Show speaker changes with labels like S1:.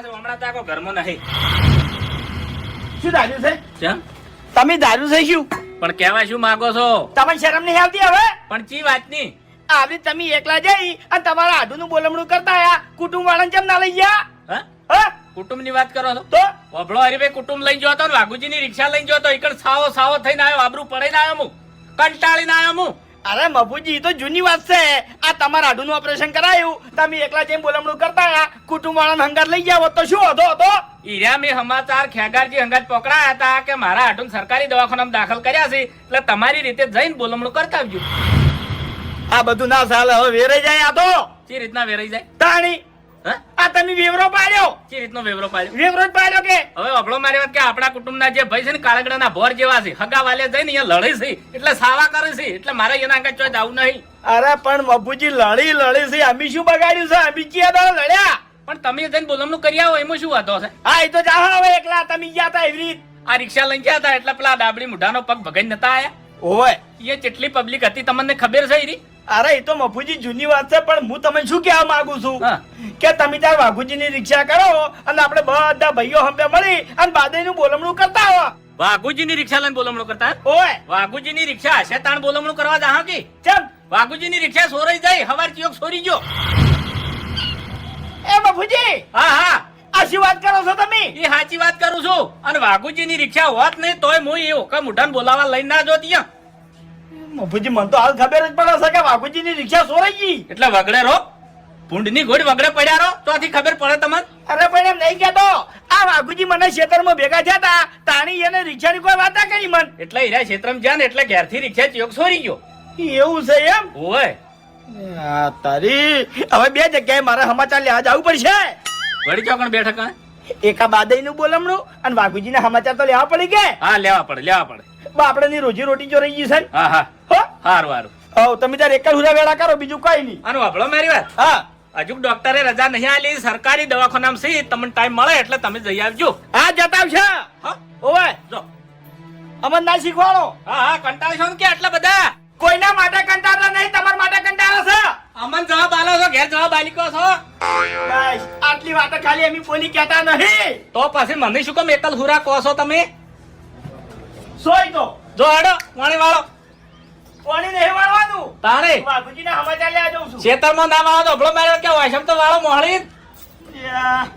S1: છે હમણાં તો આખો ઘરમાં નહીં.
S2: શું ધાર્યું છે?
S1: કેમ?
S2: તમે ધાર્યું છે શું?
S1: પણ કહેવા શું માંગો છો?
S2: તમને શરમ નહીં આવતી હવે?
S1: પણ ચી વાતની?
S2: આવી તમે એકલા જઈ અને તમારા આડુનું બોલમણું કરતા આયા કુટુંબ વાળાને કેમ ના લઈ ગયા?
S1: હા?
S2: હા?
S1: કુટુંબ ની વાત કરો છો?
S2: તો
S1: વભળો હરીભાઈ કુટુંબ લઈને ગયો હતો ને વાઘુજી ની રિક્ષા લઈને ગયો હતો ઈકડ સાવો થઈને આવ્યો આબરૂ પડાઈને આવ્યો હું કંટાળીને આવ્યો હું.
S2: અરે મફુજી એ તો જૂની વાત છે. આ તમારા આડુનું ઓપરેશન કરાયું તમે એકલા જઈને બોલમણું કરતા આયા કુટુંબ વાળાને હંગાત લઈ ગયા હોત તો શું હતો?
S1: ઈર્યા મેં સમાચાર ખેગારજી હંગાત પકડાયા હતા કે મારા હાડું સરકારી દવાખાનામાં દાખલ કર્યા છે એટલે તમારી રીતે જઈને બોલમણું કરતા આવજો.
S2: આ બધું ના ચાલે હવે વેરાઈ જાય આ તો.
S1: ચી રીતના વેરાઈ જાય?
S2: તાણી
S1: હા?
S2: આ તમે વેવરો પાડ્યો.
S1: ચી રીતનો વેવરો પાડ્યો?
S2: વેવરો જ પાડ્યો કે
S1: હવે અભળો મારી વાત કે આપણા કુટુંબના જે ભાઈ છે ને કાળગડાના ભોર જેવા છે હગા વાલે જઈને અહીંયા લડે છે એટલે સાવા કરે છે એટલે મારે એના આગળ ચોય આવું નહીં.
S2: અરે પણ મફુજી લડી છે અમે શું બગાડ્યું છે? અમે ક્યાં દાડો લડ્યા?
S1: પણ તમે જઈને બોલમણું કરી આવો એમાં શું વાતો છે?
S2: હા એ તો જાઓ હવે એકલા તમે ગયા હતા એવી રીત.
S1: આ રિક્ષા લઈને ગયા હતા એટલે પેલા ડાબડી મુઢાનો પગ ભગાઈ નતા આયા.
S2: ઓય
S1: એ કેટલી પબ્લિક હતી તમને ખબર છે ઈરી?
S2: અરે એ તો મફુજી જૂની વાત છે પણ હું તમને શું કહેવા માંગુ છું
S1: હા.
S2: કે તમે તાર વાઘુજીની રિક્ષા કરો અને આપણે બધા ભાઈઓ હંપે મળી અને બાદઈનું બોલમણું કરતા આવો.
S1: વાઘુજીની રિક્ષા લઈને બોલમણું કરતા?
S2: ઓય
S1: વાઘુજીની રિક્ષા હશે તાણ બોલમણું કરવા જા કે
S2: ચમ
S1: વાઘુજીની રિક્ષા સોરાઈ જાય હવાર ચિયોક સોરી ગયો.
S2: એ મફુજી
S1: હા
S2: આ શું વાત કરો છો તમે?
S1: એ સાચી વાત કરું છું. અને વાઘુજીની રિક્ષા હોત નહીં તોય હું એ ઓકા મુઢાને બોલાવા લઈને ના જોત ત્યાં.
S2: મફુજી મને તો હાલ ખબર જ પડે છે કે વાઘુજીની રિક્ષા સોરાઈ ગઈ.
S1: એટલે વગડે રહો ભૂંડની ગોળ વગડે પડ્યા રહો ચોથી ખબર પડે તમને.
S2: અરે પણ એમ નહીં કેતો આ વાઘુજી મને ખેતરમાં ભેગા થયા હતા તાણી એને રિક્ષાની કોઈ વાત ના કરી મન.
S1: એટલે હીરા ક્ષેત્રમાં જ્યાં ને એટલે ઘેરથી રિક્ષા ચિયોક સોરી ગયો.
S2: એવું છે એમ?
S1: ઓય
S2: આ તારી હવે બે જગ્યાએ મારે સમાચાર લેવા જવું પડશે.
S1: વળી ચોકણ બેઠક હા?
S2: એકા બાદઈનું બોલમણું અને વાઘુજીના સમાચાર તો લેવા પડી કે
S1: હા લેવા પડે.
S2: આપણે રોજી રોટી જો રહી ગઈ છે
S1: હા
S2: હો.
S1: હારું
S2: હવ તમે તાર એક જ હુરા વેળા કરો બીજું કઈ નહીં.
S1: આનો વાપડો મારી વાત.
S2: હા
S1: હજુ ડોક્ટરે રજા નહીં આલી સરકારી દવાખાનામાં છે તમને ટાઈમ મળે એટલે તમે જઈ આવજો.
S2: હા જતા છે
S1: હા
S2: ઓવે
S1: જો
S2: અમર ના શીખવાડો.
S1: હા કંટાળશો ને કે આટલા બધા?
S2: કોઈના માટે કંટાળતા નહીં તમારા માટે કંટાળે છે.
S1: અમન જવાબ આલો છો ઘેર જવાબ આલી કો છો?
S2: બસ આટલી વાત ખાલી એમ બોલી કહેતા નહીં.
S1: તો પછી મને શું કેમ એકલ હુરા કહો છો તમે?
S2: સોય તો
S1: જો આડો પાણી વાળો
S2: કોણી નહીં વાળવાનું.
S1: તારે
S2: વાઘુજીના સમાચાર લેવા જાઉં છું.
S1: ખેતરમાં ના વાળો તો અભળો માર્યો કે વાસમ તો વાળો મોહળી.
S2: યા,